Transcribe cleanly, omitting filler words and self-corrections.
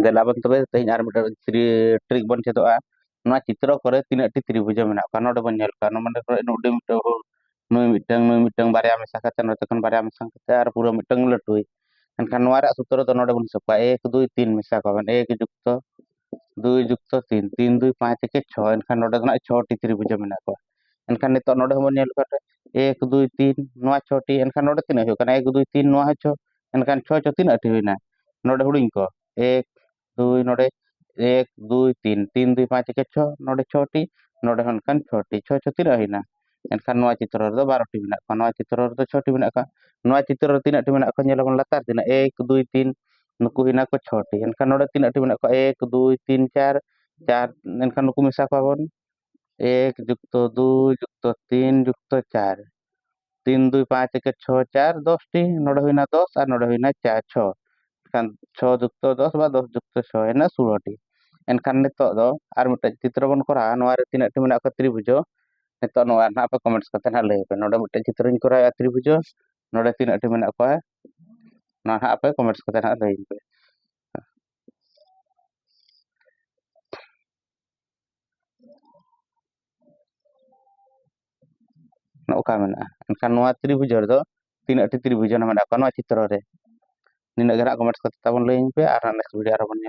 Delaban tobe tehin ar mita trik bon chedoa nua citro kore tinak ti tribujal menak kan node bon nyel kan mane kore nude mito nui mitang barya mesa kate node kan barya mesa kate ar pura mitang letui kan nua rak sutro to node bon sepa 1 2 3 mesa kawan 1 যুক্ত 2 যুক্ত 3 3 2 5 থেকে 6 এনখান নডে না 6 টি ত্রিভুজ মেনা ko এনখান নিতো নডে হবon nyel kate 1 2 3 nua 6 T एनखान नोडे तीन हो kana 1 2 3 nua 6 एनखान 6 6 तीन T हुईना नोडे हुडिंग को 1 2 नोडे 1 2 3 3 2 5 के 6 नोडे 6 टी नोडे हनखान 6 टी 6 6 तीन हुईना एनखान नua चित्र रो 12 टी मेना ko nua चित्र रो 6 टी मेना ka nua चित्र रो तीन टी मेना ko nyelabon latar tina 1 2 3 नुकु Hina को 6 टी एनखान नोडे तीन टी मेना ko 1 2 3 4 4 एनखान नुकु मिसा को abon 1 যুক্ত 2 যুক্ত 3 যুক্ত 4 3 2 5 के 6 4 10 टी नोडे हुईना 10 আর नोडे हुईना 4 6 kan 6 যুক্ত 10 বা 10 যুক্ত 6 এনা 16 টি एनखान नितो दो ar mita चित्र bon kora noa re tinak ti menak ko tribujo नितो noa na apa comments kate na lay pe node mita चित्र इन kora ya tribujo node tinak ti menak ko na apa comments kate na lay pe no ka menak एनखान noa tribujo do tinak ti tribujo na menak ko noa चित्र re nina gara comments kate tabon lay pe ar next video ar bon